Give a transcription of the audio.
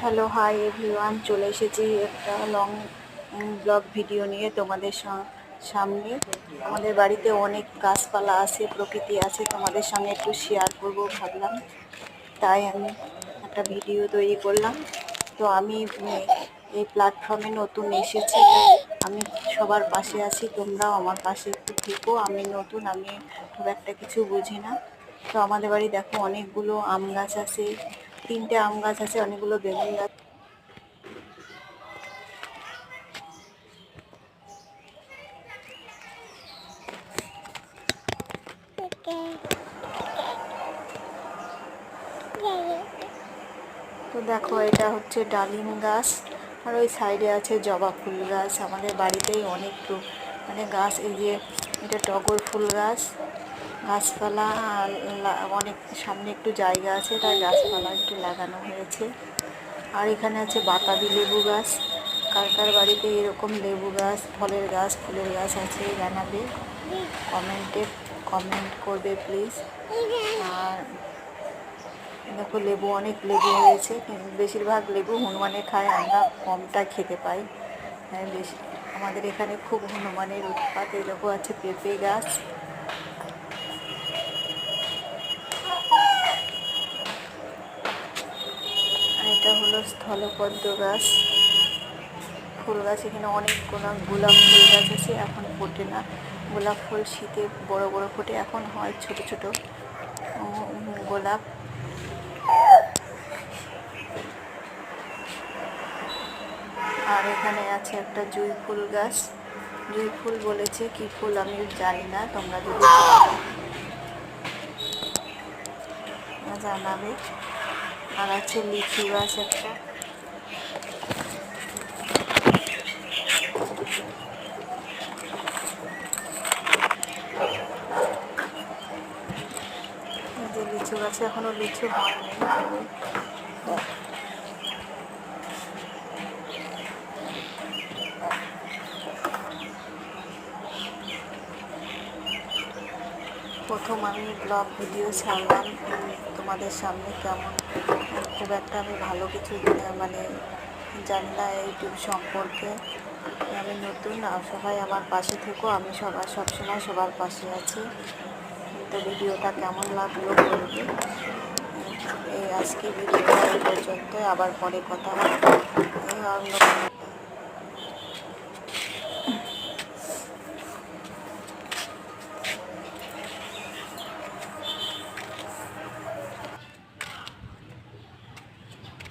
Hello hi everyone, চলে এসেছি একটা লং ব্লগ ভিডিও নিয়ে তোমাদের সামনে। আমাদের বাড়িতে অনেক গাছপালা আছে, প্রকৃতি আছে, তোমাদের সঙ্গে একটু শেয়ার করব ভাবলাম, তাই আমি একটা ভিডিও তৈরি করলাম। তো আমি এই প্ল্যাটফর্মে নতুন এসেছি, আমি সবার পাশে আছি, তোমরাও আমার পাশে একটু থেকো। আমি নতুন, আমি খুব একটা কিছু বুঝি না। তো আমাদের বাড়ি দেখো অনেকগুলো আম গাছ আছে, 3টে আম গাছ আছে, অনেকগুলো বেগুন গাছ। তো দেখো এটা হচ্ছে ডালিম গাছ, আর ওই সাইডে আছে জবা ফুল গাছ। আমাদের বাড়িতেই অনেক মানে গাছ, এই যে এটা টগর ফুল গাছ। গাছপালা অনেক, সামনে একটু জায়গা আছে, তাই গাছপালা একটু লাগানো হয়েছে। আর এখানে আছে বাতাবি লেবু গাছ। কার কার বাড়িতে এরকম লেবু গাছ, ফলের গাছ, ফুলের গাছ আছে জানাবে, কমেন্ট করবে প্লিজ। আর দেখো লেবু, অনেক লেবু হয়েছে, কিন্তু বেশিরভাগ লেবু হনুমানে খায়, আমরা কমটা খেতে পাই। বেশি আমাদের এখানে খুব হনুমানের উৎপাত। এরকম আছে পেঁপে গাছ। আর এটা হলো স্থলপদ্ম গাছ, ফুল গাছ। এখানে অনেক গোলাপ ফুল গাছ আছে, এখন ফোটে না। গোলাপ ফুল শীতে বড় বড় ফোটে, এখন হয় ছোট ছোট গোলাপ। আর এখানে আছে একটা জুঁই ফুল গাছ। জুঁই ফুল বলেছে, কি ফুল আমি জানি না, তোমরা যদি জানাবে। আর আছে লিচু গাছ একটা। যে লিচু গাছে এখনো লিচু হয়নি। প্রথম আমি ব্লগ ভিডিও ছাড়লাম তোমাদের সামনে, কেমন, খুব একটা আমি ভালো কিছু মানে জানি না ইউটিউব সম্পর্কে, আমি নতুন। আর সবাই আমার পাশে থেকো, আমি সবসময় সবার পাশে আছি। তো ভিডিওটা কেমন লাগলো বলবে। এই আজকে ভিডিওটা এই পর্যন্ত, আবার পরে কথা হবে।